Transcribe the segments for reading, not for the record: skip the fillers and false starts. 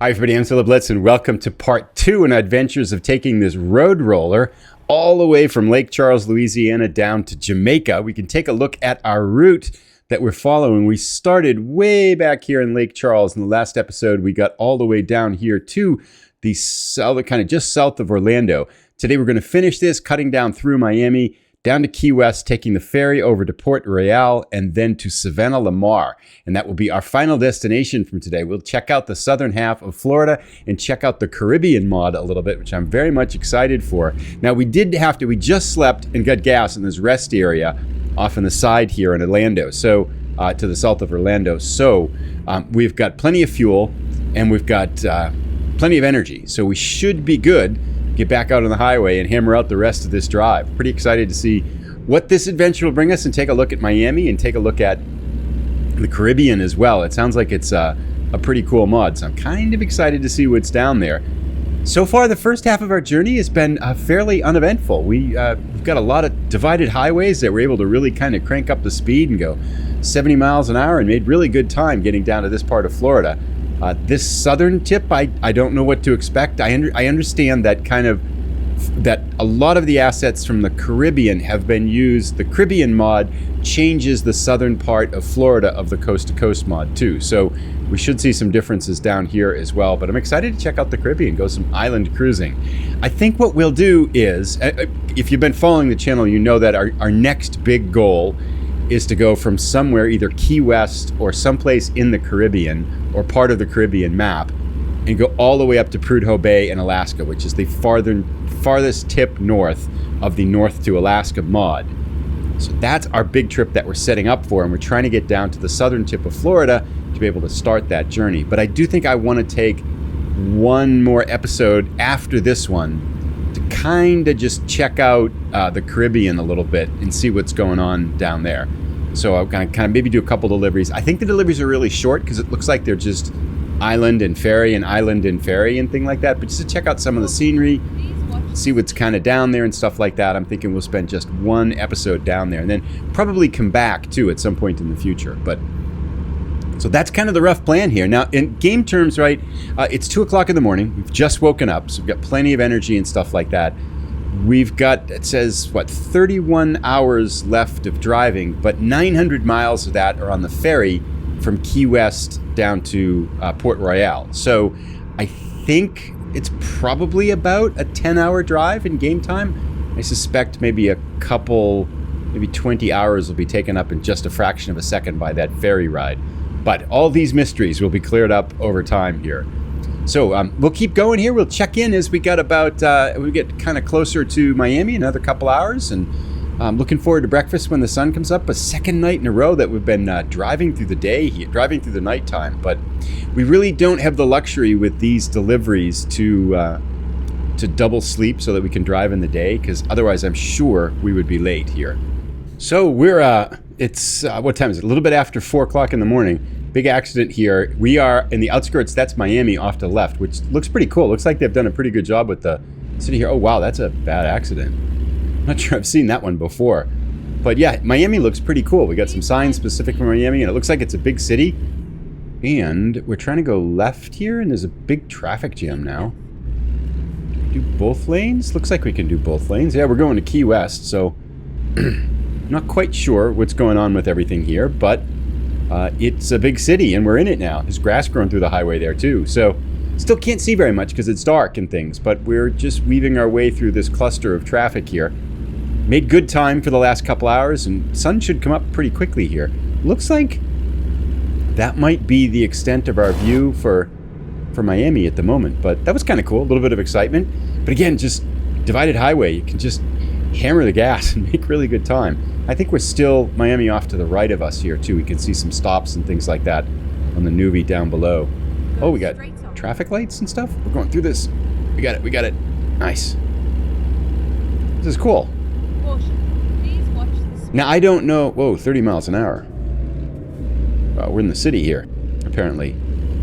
Hi everybody, I'm Zilla Blitz and welcome to part 2 in adventures of taking this road roller all the way from Lake Charles, Louisiana down to Jamaica. We can take a look at our route that we're following. We started way back here in Lake Charles. In the last episode, we got all the way down here to the south, kind of just south of Orlando. Today we're going to finish this, cutting down through Miami, down to Key West, taking the ferry over to Port Royal, and then to Savannah-la-Mar. And that will be our final destination from today. We'll check out the southern half of Florida and check out the Caribbean mod a little bit, which I'm very much excited for. Now, we just slept and got gas in this rest area off on the side here in Orlando, so to the south of Orlando. So we've got plenty of fuel and we've got plenty of energy. So we should be good. Get back out on the highway and hammer out the rest of this drive. Pretty excited to see what this adventure will bring us and take a look at Miami and take a look at the Caribbean as well. It sounds like it's a pretty cool mod, so I'm kind of excited to see what's down there. So far, the first half of our journey has been fairly uneventful. We've got a lot of divided highways that we're able to really kind of crank up the speed and go 70 miles an hour and made really good time getting down to this part of Florida. This southern tip, I don't know what to expect. I understand that that a lot of the assets from the Caribbean have been used. The Caribbean mod changes the southern part of Florida of the Coast to Coast mod too. So we should see some differences down here as well. But I'm excited to check out the Caribbean, go some island cruising. I think what we'll do is, if you've been following the channel, you know that our next big goal is to go from somewhere, either Key West or someplace in the Caribbean or part of the Caribbean map, and go all the way up to Prudhoe Bay in Alaska, which is the farthest tip north of the North to Alaska mod. So that's our big trip that we're setting up for, and we're trying to get down to the southern tip of Florida to be able to start that journey. But I do think I want to take one more episode after this one to kind of just check out the Caribbean a little bit and see what's going on down there. So I'm going to kind of maybe do a couple deliveries. I think the deliveries are really short because it looks like they're just island and ferry and island and ferry and thing like that. But just to check out some of the scenery, see what's kind of down there and stuff like that, I'm thinking we'll spend just one episode down there and then probably come back too at some point in the future. But so that's kind of the rough plan here. Now, in game terms, right, it's 2 o'clock in the morning. We've just woken up, so we've got plenty of energy and stuff like that. We've got, it says, 31 hours left of driving, but 900 miles of that are on the ferry from Key West down to Port Royal. So I think it's probably about a 10-hour drive in game time. I suspect maybe maybe 20 hours will be taken up in just a fraction of a second by that ferry ride. But all these mysteries will be cleared up over time here. So we'll keep going here. We'll check in as we get kind of closer to Miami, another couple hours, and I'm looking forward to breakfast when the sun comes up. A second night in a row that we've been driving through the day here, driving through the nighttime. But we really don't have the luxury with these deliveries to double sleep so that we can drive in the day, because otherwise I'm sure we would be late here. So we're it's what time is it? A little bit after 4 o'clock in the morning. Big accident here. We are in the outskirts. That's Miami off to the left, which looks pretty cool. Looks like they've done a pretty good job with the city here. Oh wow, that's a bad accident. Not sure I've seen that one before. But yeah, Miami looks pretty cool. We got some signs specific for Miami, and it looks like it's a big city. And we're trying to go left here, and there's a big traffic jam now. Do both lanes? Looks like we can do both lanes. Yeah, we're going to Key West, so not quite sure what's going on with everything here, but it's a big city, and we're in it now. There's grass growing through the highway there, too. So still can't see very much because it's dark and things, but we're just weaving our way through this cluster of traffic here. Made good time for the last couple hours, and sun should come up pretty quickly here. Looks like that might be the extent of our view for Miami at the moment, but that was kind of cool. A little bit of excitement. But again, just divided highway. You can just hammer the gas and make really good time. I think we're still Miami off to the right of us here, too. We can see some stops and things like that on the Nuvie down below. Oh, we got traffic lights and stuff. We're going through this. We got it. Nice. This is cool. Now, I don't know. Whoa, 30 miles an hour. Wow, we're in the city here, apparently.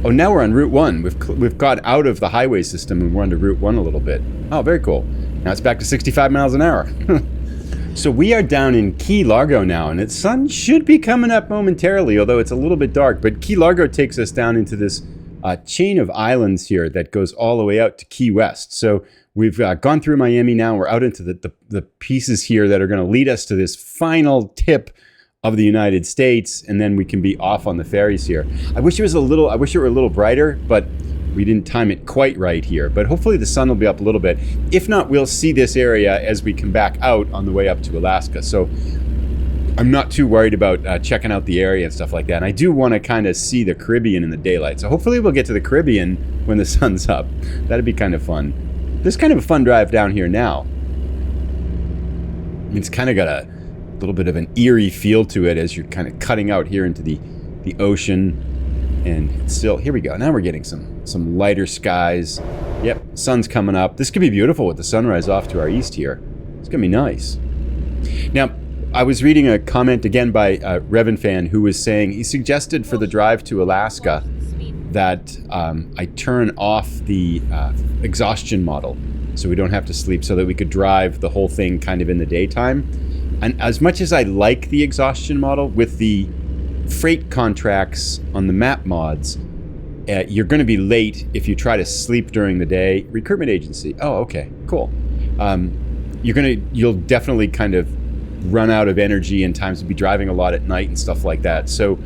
Oh, now we're on Route 1. We've got out of the highway system and we're onto Route 1 a little bit. Oh, very cool. Now it's back to 65 miles an hour. So we are down in Key Largo now, and the sun should be coming up momentarily, although it's a little bit dark. But Key Largo takes us down into this chain of islands here that goes all the way out to Key West. So we've gone through Miami now. We're out into the pieces here that are going to lead us to this final tip of the United States, and then we can be off on the ferries here. I wish it were a little brighter, but we didn't time it quite right here. But hopefully the sun will be up a little bit. If not, we'll see this area as we come back out on the way up to Alaska. So I'm not too worried about checking out the area and stuff like that. And I do want to kind of see the Caribbean in the daylight. So hopefully we'll get to the Caribbean when the sun's up. That'd be kind of fun. This is kind of a fun drive down here now. I mean, it's kind of got a little bit of an eerie feel to it as you're kind of cutting out here into the ocean. And still, here we go. Now we're getting some lighter skies. Yep, sun's coming up. This could be beautiful with the sunrise off to our east here. It's gonna be nice. Now, I was reading a comment again by Revan Fan, who was saying he suggested for the drive to Alaska that I turn off the exhaustion model so we don't have to sleep, so that we could drive the whole thing kind of in the daytime. And as much as I like the exhaustion model, with the freight contracts on the map mods, you're going to be late if you try to sleep during the day. Recruitment agency. Oh, okay, cool. You'll definitely kind of run out of energy in times to be driving a lot at night and stuff like that. So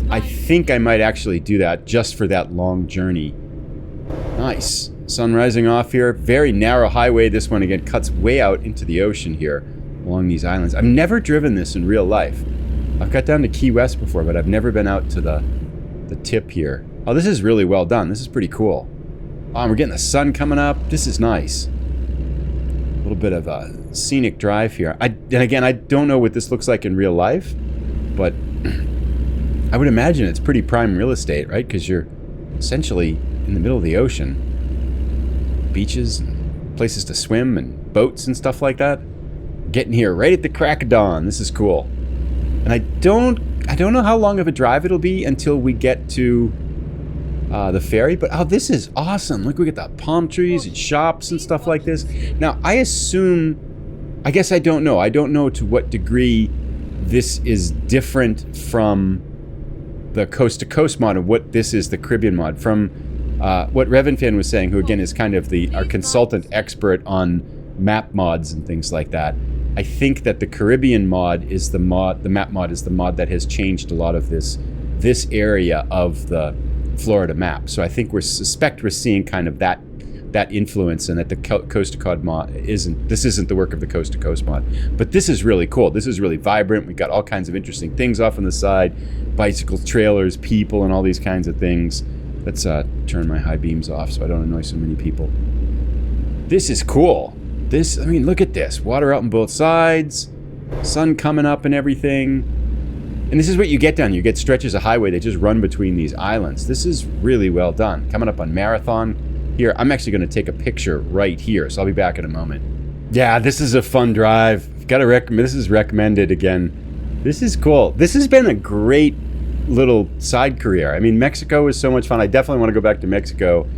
I think I might actually do that just for that long journey. Nice. Sun rising off here. Very narrow highway. This one again cuts way out into the ocean here along these islands. I've never driven this in real life. I've got down to Key West before, but I've never been out to the tip here. Oh, this is really well done. This is pretty cool. Oh, we're getting the sun coming up. This is nice. A little bit of a scenic drive here. And again, I don't know what this looks like in real life, but I would imagine it's pretty prime real estate, right? Because you're essentially in the middle of the ocean. Beaches, and places to swim, and boats and stuff like that. Getting here right at the crack of dawn. This is cool. And I don't know how long of a drive it'll be until we get to the ferry, but oh, this is awesome. Look, we get the palm trees and shops and stuff like this. Now, I guess I don't know. I don't know to what degree this is different from the coast-to-coast mod, and what this is the Caribbean mod. From what Revan Fan was saying, who again is kind of our consultant expert on map mods and things like that. I think that the Caribbean mod is the map mod is the mod that has changed a lot of this area of the Florida map. So I think we're seeing kind of that influence, and that the coast to coast mod isn't the work of the coast to coast mod. But this is really cool. This is really vibrant. We've got all kinds of interesting things off on the side, bicycles, trailers, people, and all these kinds of things. Let's turn my high beams off so I don't annoy so many people. This is cool. I mean, look at this. Water out on both sides, sun coming up and everything. And this is what you get down. You get stretches of highway that just run between these islands. This is really well done. Coming up on Marathon here. I'm actually going to take a picture right here, so I'll be back in a moment. Yeah, this is a fun drive. Got to recommend. This is recommended again. This is cool. This has been a great little side career. I mean, Mexico is so much fun. I definitely want to go back to Mexico.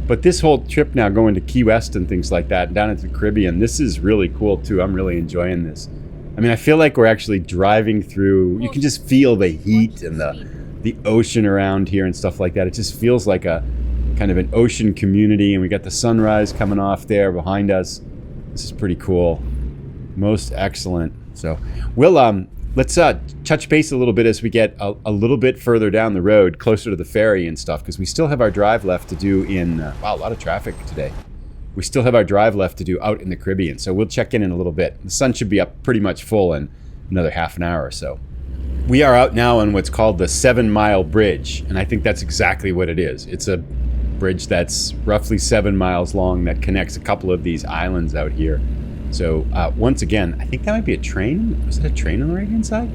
But this whole trip now, going to Key West and things like that, and down into the Caribbean, this is really cool too. I'm really enjoying this. I mean, I feel like we're actually driving through, you can just feel the heat and the ocean around here and stuff like that. It just feels like a kind of an ocean community, and we got the sunrise coming off there behind us. This is pretty cool. Most excellent. So let's touch base a little bit as we get a little bit further down the road, closer to the ferry and stuff, because we still have our drive left to do in, wow, a lot of traffic today. We still have our drive left to do out in the Caribbean, so we'll check in a little bit. The sun should be up pretty much full in another half an hour or so. We are out now on what's called the 7 Mile Bridge, and I think that's exactly what it is. It's a bridge that's roughly 7 miles long that connects a couple of these islands out here. So once again, I think that might be a train. Was it a train on the right-hand side?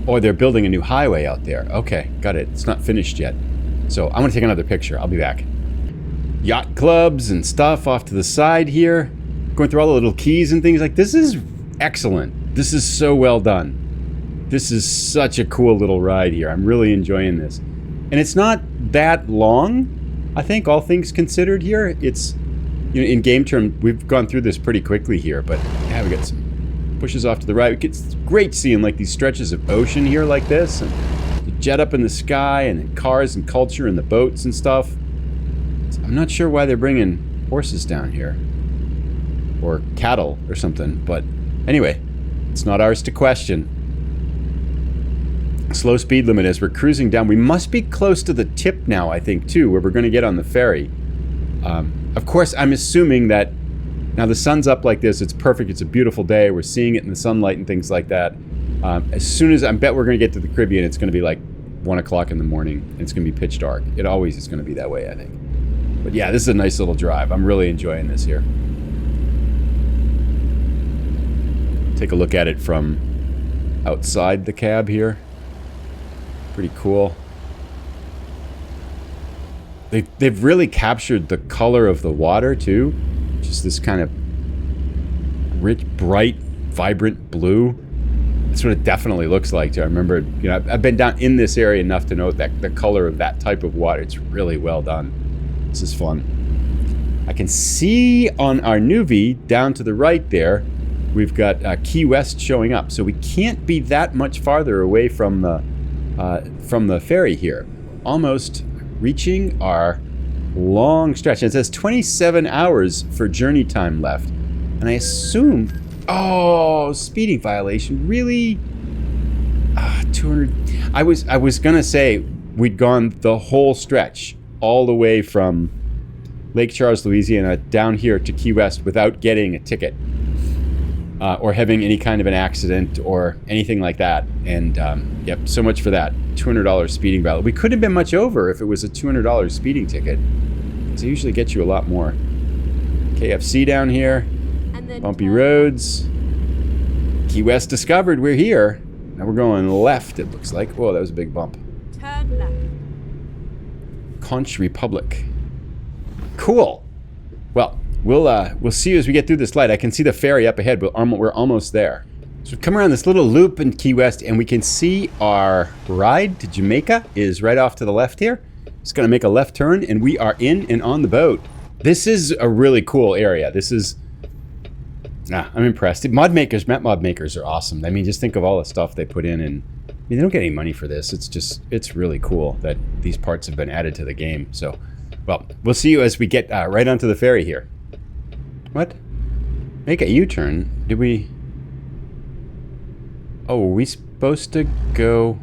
Or they're building a new highway out there. Okay, got it. It's not finished yet. So I'm going to take another picture. I'll be back. Yacht clubs and stuff off to the side here. Going through all the little keys and things. Like, this is excellent. This is so well done. This is such a cool little ride here. I'm really enjoying this. And it's not that long, I think, all things considered here. It's, you know, in game term, we've gone through this pretty quickly here, but yeah, we got some pushes off to the right. It's great seeing like these stretches of ocean here like this, and jet up in the sky, and then cars and culture and the boats and stuff. So I'm not sure why they're bringing horses down here. Or cattle or something. But anyway, it's not ours to question. Slow speed limit as we're cruising down. We must be close to the tip now, I think, too, where we're going to get on the ferry. Of course, I'm assuming that now the sun's up like this. It's perfect. It's a beautiful day. We're seeing it in the sunlight and things like that. As soon as I bet we're going to get to the Caribbean, it's going to be like 1 o'clock in the morning. And it's going to be pitch dark. It always is going to be that way, I think. But yeah, this is a nice little drive. I'm really enjoying this here. Take a look at it from outside the cab here. Pretty cool. They've really captured the color of the water too. Just this kind of rich, bright, vibrant blue. That's what it definitely looks like too. I remember, you know, I've been down in this area enough to know that the color of that type of water. It's really well done. This is fun. I can see on our Nuvi down to the right there, we've got Key West showing up. So we can't be that much farther away from the ferry here. Almost reaching our long stretch. And it says 27 hours for journey time left. And I assume... Oh, speeding violation. Really? 200... I was going to say we'd gone the whole stretch. All the way from Lake Charles, Louisiana, down here to Key West without getting a ticket. Or having any kind of an accident or anything like that. And, yep, so much for that. $200 speeding violation. We couldn't have been much over if it was a $200 speeding ticket. Because they usually get you a lot more. KFC down here. Bumpy roads. Key West discovered. We're here. Now we're going left, it looks like. Whoa, that was a big bump. Turn left. Conch Republic. Cool. Well, we'll see you as we get through this light. I can see the ferry up ahead, but we're almost there. So we've come around this little loop in Key West, and we can see our ride to Jamaica is right off to the left here. It's going to make a left turn, and we are in and on the boat. This is a really cool area. This is... I'm impressed. Map mod makers are awesome. I mean, just think of all the stuff they put in, and I mean, they don't get any money for this. It's really cool that these parts have been added to the game. So, well, we'll see you as we get right onto the ferry here. What? Make a U-turn? Did we... Oh, were we supposed to go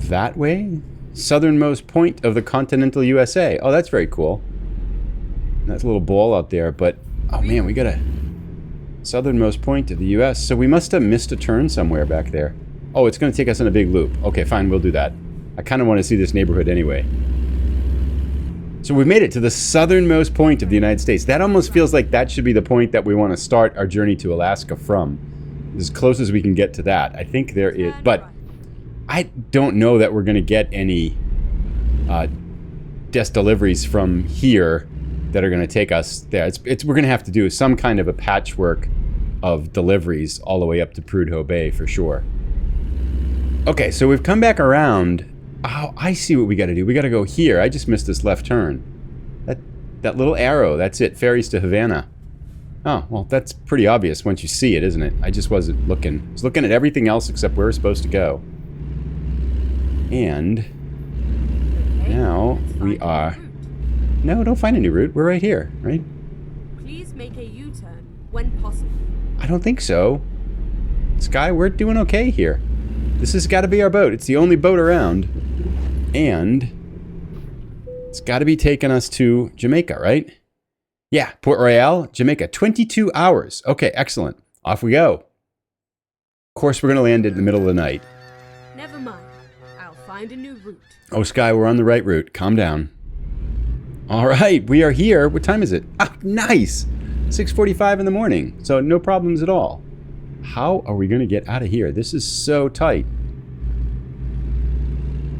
that way? Southernmost point of the continental USA. Oh, that's very cool. That's a little ball out there, but... Oh, man, we got a... Southernmost point of the U.S. So we must have missed a turn somewhere back there. Oh, it's going to take us in a big loop. Okay, fine, we'll do that. I kind of want to see this neighborhood anyway. So we've made it to the southernmost point of the United States. That almost feels like that should be the point that we want to start our journey to Alaska from. As close as we can get to that. I think there is... But I don't know that we're going to get any desk deliveries from here that are going to take us there. We're going to have to do some kind of a patchwork of deliveries all the way up to Prudhoe Bay for sure. Okay, so we've come back around. Oh, I see what we got to do. We got to go here. I just missed this left turn. That little arrow, that's it. Ferries to Havana. Oh, well, that's pretty obvious once you see it, isn't it? I just wasn't looking. I was looking at everything else except where we're supposed to go. And now we are... No, don't find a new route. We're right here, right? Please make a U-turn when possible. I don't think so. Sky, we're doing okay here. This has got to be our boat. It's the only boat around. And it's got to be taking us to Jamaica, right? Yeah, Port Royal, Jamaica. 22 hours. Okay, excellent. Off we go. Of course, we're going to land in the middle of the night. Never mind. I'll find a new route. Oh, Sky, we're on the right route. Calm down. All right, we are here. What time is it? Ah, nice. 6:45 in the morning. So no problems at all. How are we going to get out of here? This is so tight.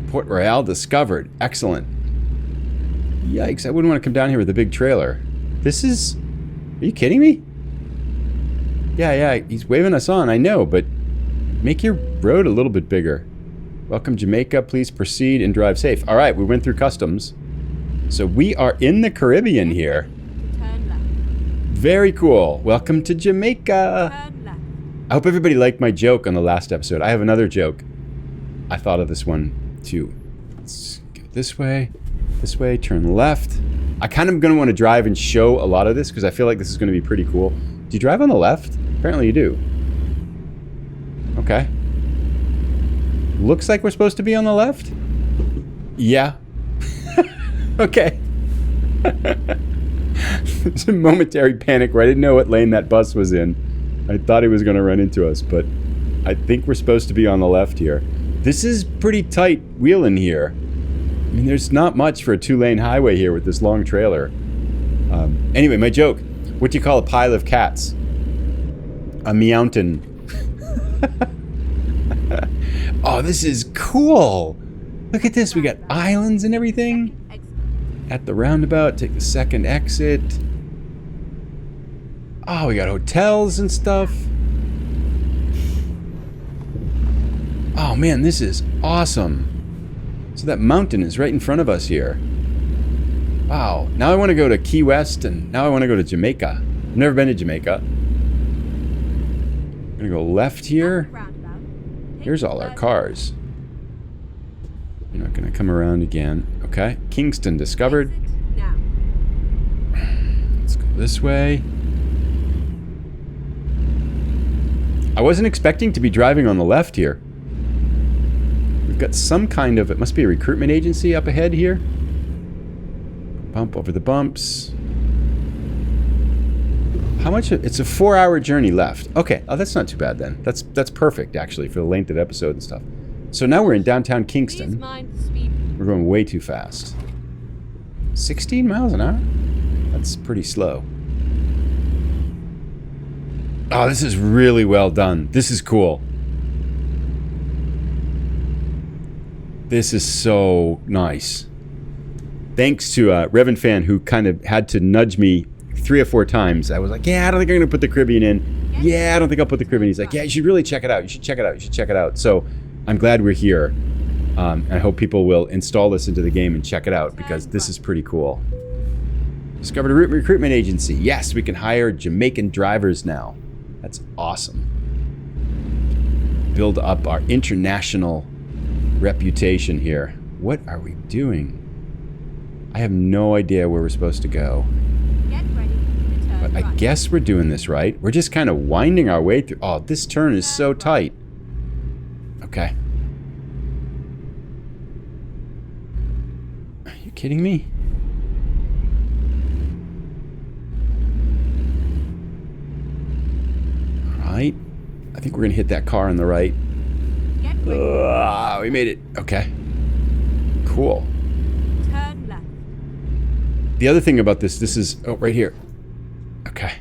Port Royal discovered. Excellent. Yikes, I wouldn't want to come down here with a big trailer. This is... Are you kidding me? Yeah, he's waving us on, I know, but make your road a little bit bigger. Welcome Jamaica, please proceed and drive safe. All right, we went through customs. So we are in the Caribbean here. Turn left. Very cool. Welcome to Jamaica. Turn left. I hope everybody liked my joke on the last episode. I have another joke. I thought of this one too. Let's go this way, turn left. I kind of going to want to drive and show a lot of this because I feel like this is going to be pretty cool. Do you drive on the left? Apparently you do. Okay. Looks like we're supposed to be on the left? Yeah. Okay. There's a momentary panic where I didn't know what lane that bus was in. I thought he was going to run into us, but I think we're supposed to be on the left here. This is pretty tight wheeling here. I mean, there's not much for a 2-lane highway here with this long trailer. Anyway, my joke. What do you call a pile of cats? A meountain. Oh, this is cool. Look at this. We got islands and everything. At the roundabout, take the second exit. Oh, we got hotels and stuff. Oh man, this is awesome. So that mountain is right in front of us here. Wow. Now I want to go to Key West and now I want to go to Jamaica. I've never been to Jamaica. I'm going to go left here. Here's all our cars. You're not going to come around again. Okay. Kingston discovered. Let's go this way. I wasn't expecting to be driving on the left here. We've got some kind of, it must be a recruitment agency up ahead here. Bump over the bumps. How much? It's a 4-hour journey left. Okay, oh, that's not too bad then. That's perfect actually for the length of the episode and stuff. So now we're in downtown Kingston. We're going way too fast. 16 miles an hour? That's pretty slow. Oh, this is really well done. This is cool. This is so nice. Thanks to Revan Fan, who kind of had to nudge me 3 or 4 times. I was like, yeah, I don't think I'm going to put the Caribbean in. Yeah, I don't think I'll put the Caribbean. He's like, yeah, you should really check it out. You should check it out. You should check it out. So I'm glad we're here. I hope people will install this into the game and check it out because this is pretty cool. Discovered a recruitment agency. Yes, we can hire Jamaican drivers now. That's awesome. Build up our international reputation here. What are we doing? I have no idea where we're supposed to go. Get ready to turn But I right. guess we're doing this right. We're just kind of winding our way through. Oh, this turn is so tight. Okay. Are you kidding me? All right. I think we're going to hit that car on the right. Get ready. We made it. Okay. Cool. Turn left. The other thing about this is... Oh, right here. Okay.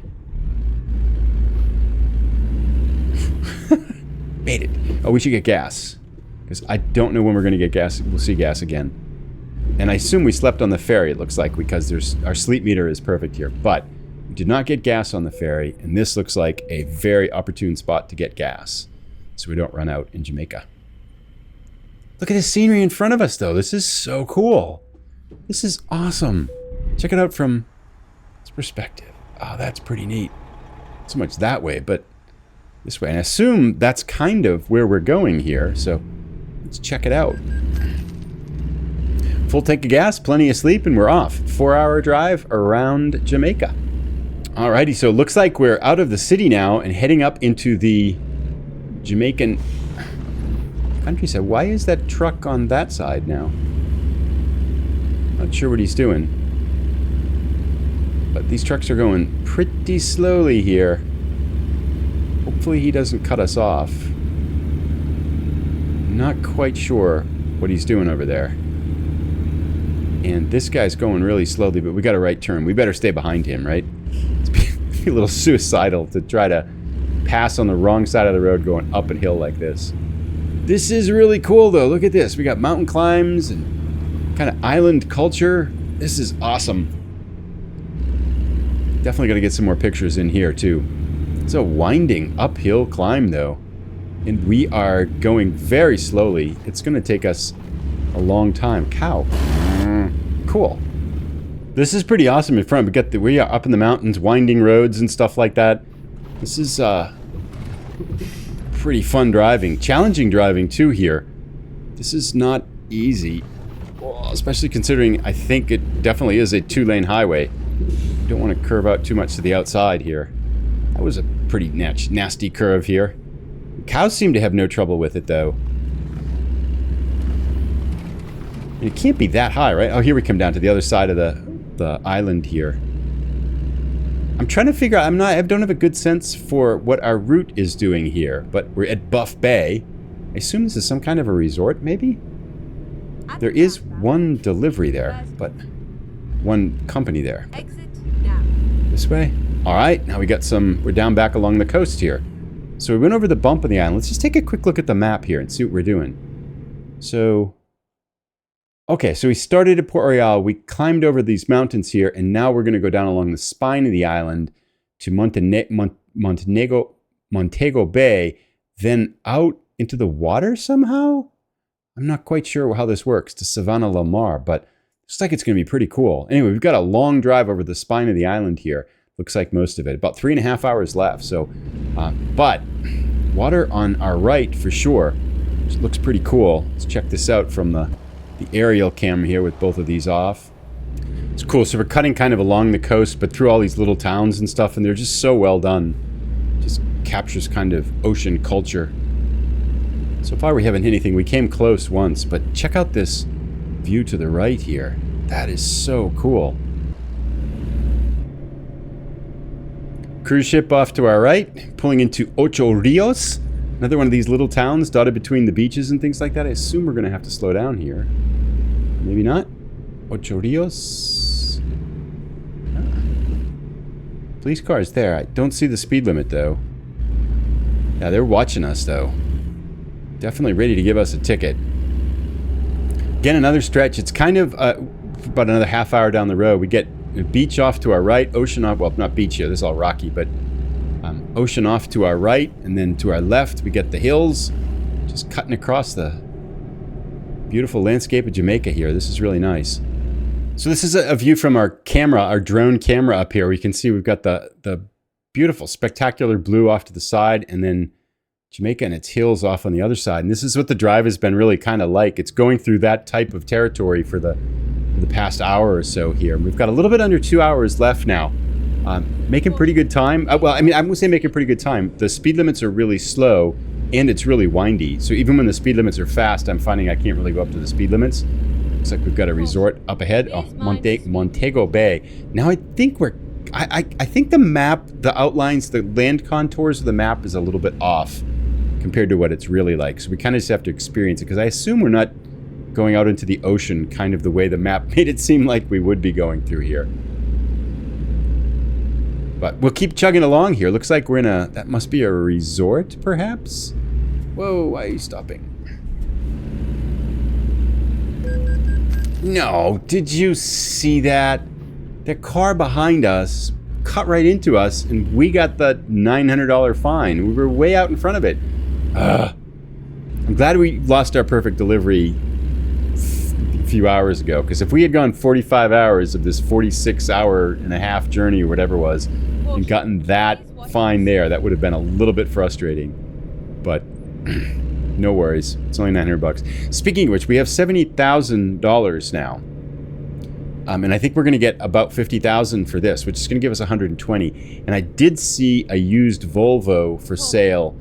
Made it. Oh, we should get gas. Because I don't know when we're going to get gas. We'll see gas again. And I assume we slept on the ferry, it looks like, because our sleep meter is perfect here. But we did not get gas on the ferry, and this looks like a very opportune spot to get gas. So we don't run out in Jamaica. Look at the scenery in front of us, though. This is so cool. This is awesome. Check it out from this perspective. Oh, that's pretty neat. Not so much that way, but this way. And I assume that's kind of where we're going here. So let's check it out. Full tank of gas, plenty of sleep, and we're off. 4-hour drive around Jamaica. Alrighty, so it looks like we're out of the city now and heading up into the Jamaican countryside. Why is that truck on that side now? Not sure what he's doing. But these trucks are going pretty slowly here. Hopefully he doesn't cut us off. Not quite sure what he's doing over there. And this guy's going really slowly, but we got a right turn. We better stay behind him, right? It's be a little suicidal to try to pass on the wrong side of the road going up a hill like this. This is really cool, though. Look at this. We got mountain climbs and kind of island culture. This is awesome. Definitely got to get some more pictures in here, too. It's a winding uphill climb, though. And we are going very slowly. It's going to take us a long time. Cow. Cool. This is pretty awesome in front. We are up in the mountains, winding roads and stuff like that. This is pretty fun driving. Challenging driving, too, here. This is not easy. Well, especially considering I think it definitely is a 2-lane highway. You don't want to curve out too much to the outside here. That was a pretty nasty curve here. Cows seem to have no trouble with it, though. And it can't be that high, right? Oh, here we come down to the other side of the island here. I'm trying to figure out, I don't have a good sense for what our route is doing here, but we're at Buff Bay. I assume this is some kind of a resort, maybe? There is one delivery there, but one company there. Exit now. This way? Alright, now we're down back along the coast here. So we went over the bump on the island. Let's just take a quick look at the map here and see what we're doing. So, okay, so we started at Port Royal, we climbed over these mountains here, and now we're going to go down along the spine of the island to Montego Bay, then out into the water somehow? I'm not quite sure how this works, to Savannah-la-Mar, but looks like it's going to be pretty cool. Anyway, we've got a long drive over the spine of the island here. Looks like most of it. About 3.5 hours left, so... but water on our right for sure, which looks pretty cool. Let's check this out from the aerial cam here with both of these off. It's cool. So we're cutting kind of along the coast, but through all these little towns and stuff, and they're just so well done. Just captures kind of ocean culture. So far we haven't hit anything. We came close once, but check out this view to the right here. That is so cool. Cruise ship off to our right, pulling into Ocho Rios. Another one of these little towns dotted between the beaches and things like that. I assume we're going to have to slow down here. Maybe not. Ocho Rios. Police car's there. I don't see the speed limit, though. Yeah, they're watching us, though. Definitely ready to give us a ticket. Again, another stretch. It's kind of about another half hour down the road. We get a beach off to our right, ocean off, well, not beach here, this is all rocky, but ocean off to our right, and then to our left, we get the hills, just cutting across the beautiful landscape of Jamaica here. This is really nice. So this is a view from our camera, our drone camera up here. We can see we've got the beautiful, spectacular blue off to the side, and then Jamaica and its hills off on the other side. And this is what the drive has been really kind of like. It's going through that type of territory for the past hour or so here. We've got a little bit under 2 hours left now. Making pretty good time. Well, I mean, I wouldn't say making pretty good time. The speed limits are really slow, and it's really windy. So even when the speed limits are fast, I'm finding I can't really go up to the speed limits. Looks like we've got a resort up ahead. Oh, Montego Bay. Now I think I think the map, the outlines, the land contours of the map is a little bit off compared to what it's really like. So we kind of just have to experience it, because I assume we're not going out into the ocean kind of the way the map made it seem like we would be going through here. But we'll keep chugging along here. Looks like we're in that must be a resort, perhaps? Whoa, why are you stopping? No, did you see that? The car behind us cut right into us, and we got the $900 fine. We were way out in front of it. I'm glad we lost our perfect delivery a few hours ago, because if we had gone 45 hours of this 46-hour-and-a-half journey or whatever it was, and gotten that fine there, that would have been a little bit frustrating. But no worries. It's only $900. Speaking of which, we have $70,000 now. And I think we're going to get about $50,000 for this, which is going to give us $120,000. And I did see a used Volvo for sale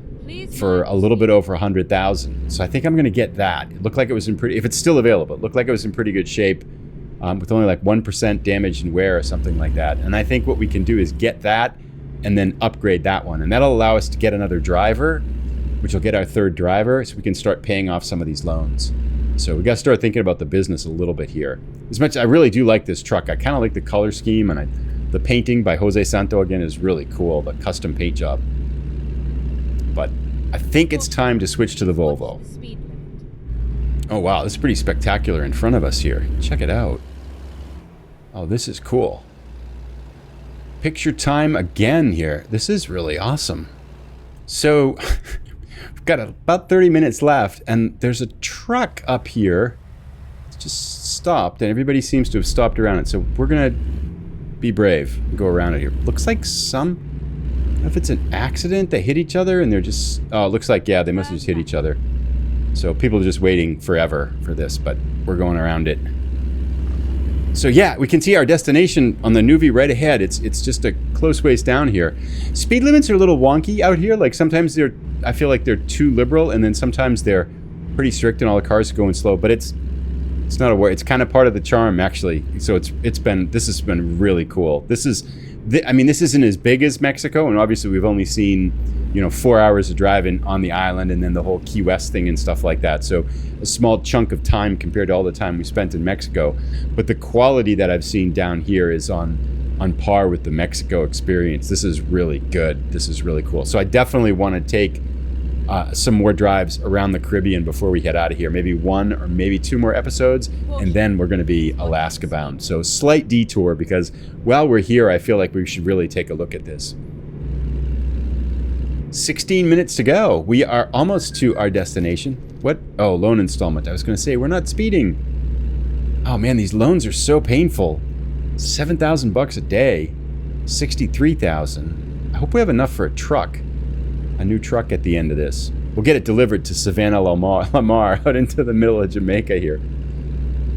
for a little bit over $100,000. So I think I'm going to get that. It looked like it was in pretty, if it's still available, it looked like it was in pretty good shape, with only like 1% damage and wear or something like that. And I think what we can do is get that and then upgrade that one. And that'll allow us to get another driver, which will get our third driver, so we can start paying off some of these loans. So we got to start thinking about the business a little bit here. As much as I really do like this truck, I kind of like the color scheme, and the painting by Jose Santo again is really cool, the custom paint job. But I think it's time to switch to the Volvo. Oh wow, this is pretty spectacular in front of us here. Check it out. Oh, this is cool. Picture time again here. This is really awesome. So we've got about 30 minutes left, and there's a truck up here. It's just stopped, and everybody seems to have stopped around it. So we're gonna be brave and go around it here. Looks like I don't know if it's an accident. They hit each other, and they're just, oh, it looks like, yeah, they must have just hit each other. So people are just waiting forever for this, but we're going around it. So yeah, we can see our destination on the Nuvi right ahead. It's just a close ways down here. Speed limits are a little wonky out here. Like sometimes I feel like they're too liberal, and then sometimes they're pretty strict and all the cars are going slow. But it's not a worry. It's kind of part of the charm, actually. So this has been really cool. This isn't as big as Mexico, and obviously we've only seen 4 hours of driving on the island, and then the whole Key West thing and stuff like that. So a small chunk of time compared to all the time we spent in Mexico. But the quality that I've seen down here is on par with the Mexico experience. This is really good. This is really cool. So I definitely want to take some more drives around the Caribbean before we head out of here. Maybe 1 or maybe 2 more episodes, and then we're going to be Alaska bound. So slight detour, because while we're here, I feel like we should really take a look at this. 16 minutes to go. We are almost to our destination. What? Oh, loan installment. I was going to say, we're not speeding. Oh man, these loans are so painful. $7,000 a day. 63,000. I hope we have enough for a truck. A new truck at the end of this. We'll get it delivered to Savannah-la-Mar out into the middle of Jamaica here.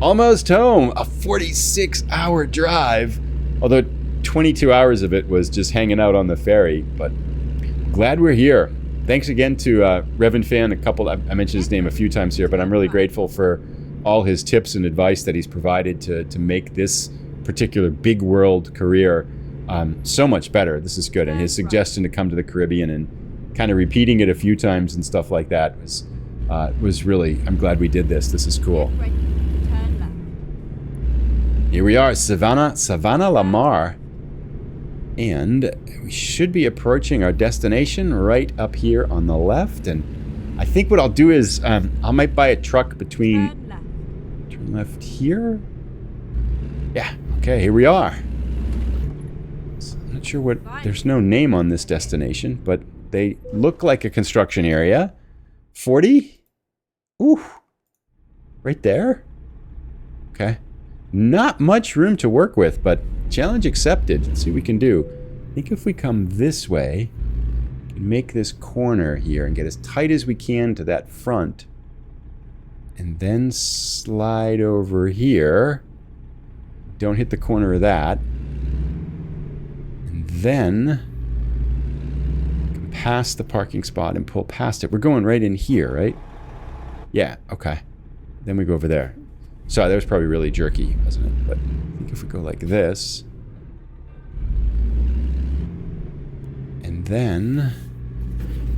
Almost home. A 46-hour drive. Although 22 hours of it was just hanging out on the ferry. But glad we're here. Thanks again to Revan Fan. I mentioned his name a few times here, but I'm really grateful for all his tips and advice that he's provided to make this particular big world career so much better. This is good. And his suggestion to come to the Caribbean and kind of repeating it a few times and stuff like that was really, I'm glad we did this. This is cool. Here we are, Savannah-la-Mar. And we should be approaching our destination right up here on the left. And I think what I'll do is I might buy a truck between... Turn left here? Yeah, okay, here we are. So I'm not sure what... There's no name on this destination, but they look like a construction area. 40? Ooh. Right there? Okay. Not much room to work with, but challenge accepted. Let's see what we can do. I think if we come this way, we can make this corner here and get as tight as we can to that front. And then slide over here. Don't hit the corner of that. And then come past the parking spot and pull past it. We're going right in here, right? Yeah, okay. Then we go over there. Sorry, that was probably really jerky, wasn't it? But I think if we go like this, and then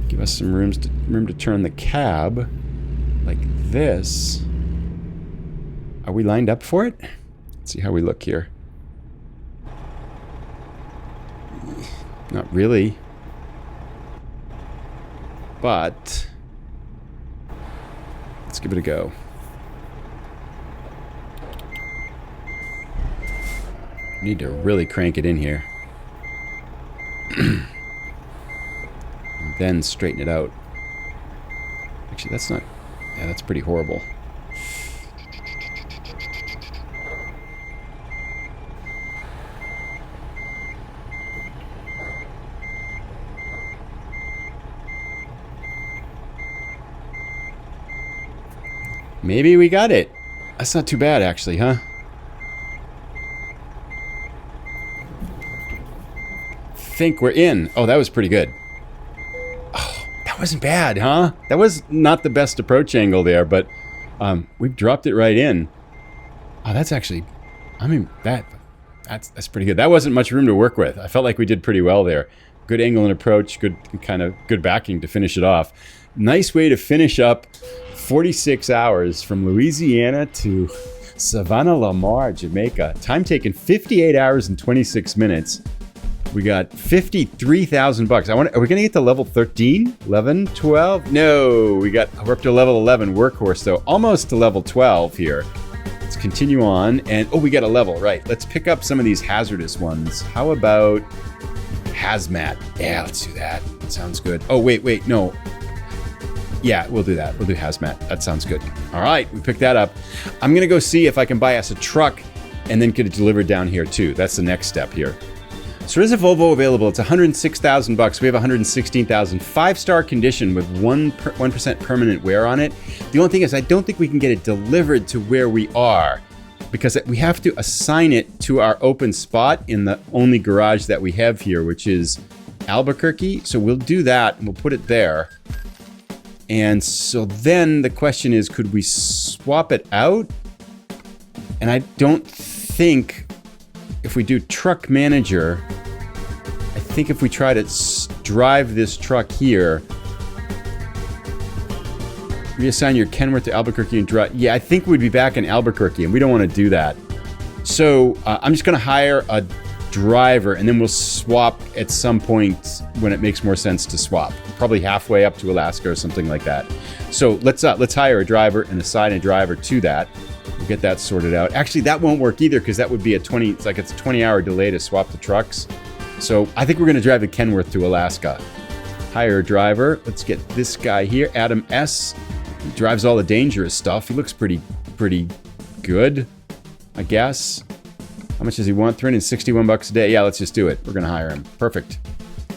give us some room to turn the cab like this. Are we lined up for it? Let's see how we look here. Not really. But let's give it a go. Need to really crank it in here. And then straighten it out. Actually, that's not... Yeah, that's pretty horrible. Maybe we got it. That's not too bad, actually, huh? Think we're in. Oh, that was pretty good. Oh, that wasn't bad, huh? That was not the best approach angle there, but we've dropped it right in. Oh, that's actually, I mean, that's pretty good. That wasn't much room to work with. I felt like we did pretty well there. Good angle and approach, good backing to finish it off. Nice way to finish up 46 hours from Louisiana to Savannah-la-Mar, Jamaica. Time taken 58 hours and 26 minutes. We got $53,000. Are we gonna get to level 13? 11? 12? No, we're up to level 11 workhorse though. Almost to level 12 here. Let's continue on. And oh, we got a level, right. Let's pick up some of these hazardous ones. How about hazmat? Yeah, let's do that. That sounds good. Oh, wait, no. Yeah, we'll do that. We'll do hazmat. That sounds good. All right, we picked that up. I'm gonna go see if I can buy us a truck and then get it delivered down here too. That's the next step here. So there's a Volvo available. It's $106,000. We have 116,000. 5-star condition with 1% permanent wear on it. The only thing is I don't think we can get it delivered to where we are because we have to assign it to our open spot in the only garage that we have here, which is Albuquerque. So we'll do that and we'll put it there. And so then the question is, could we swap it out? And I don't think if we do truck manager, I think if we try to drive this truck here, reassign your Kenworth to Albuquerque and drive. Yeah, I think we'd be back in Albuquerque and we don't want to do that. So I'm just going to hire a driver and then we'll swap at some point when it makes more sense to swap. Probably halfway up to Alaska or something like that. So let's hire a driver and assign a driver to that. We'll get that sorted out. Actually, that won't work either because that would be it's a 20-hour delay to swap the trucks. So I think we're going to drive the Kenworth to Alaska. Hire a driver. Let's get this guy here, Adam S. He drives all the dangerous stuff. He looks pretty good, I guess. How much does he want? $361 a day. Yeah, let's just do it. We're going to hire him. Perfect.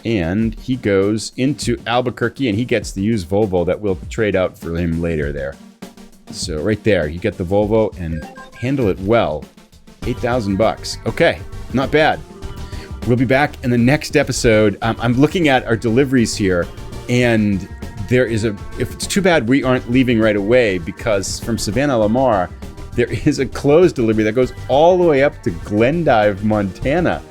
And he goes into Albuquerque and he gets the used Volvo that we'll trade out for him later there. So right there, you get the Volvo and handle it well. $8,000. Okay, not bad. We'll be back in the next episode. I'm looking at our deliveries here, and there is it's too bad we aren't leaving right away because from Savannah-la-Mar, there is a closed delivery that goes all the way up to Glendive, Montana.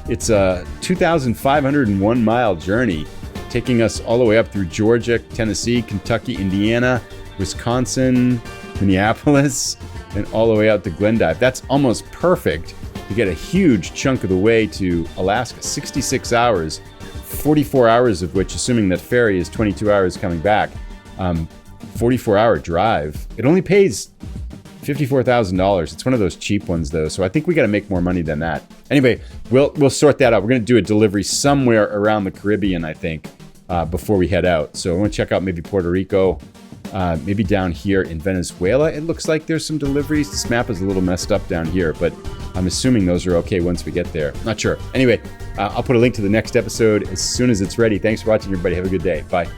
It's a 2,501 mile journey, taking us all the way up through Georgia, Tennessee, Kentucky, Indiana, Wisconsin, Minneapolis, and all the way out to Glendive. That's almost perfect to get a huge chunk of the way to Alaska. 66 hours, 44 hours of which, assuming that ferry is 22 hours coming back, 44-hour drive. It only pays $54,000. It's one of those cheap ones, though, so I think we got to make more money than that. Anyway, we'll sort that out. We're going to do a delivery somewhere around the Caribbean, I think, before we head out. So I want to check out maybe Puerto Rico, maybe down here in Venezuela. It looks like there's some deliveries. This map is a little messed up down here, but I'm assuming those are okay once we get there. Not sure. Anyway, I'll put a link to the next episode as soon as it's ready. Thanks for watching, everybody. Have a good day. Bye.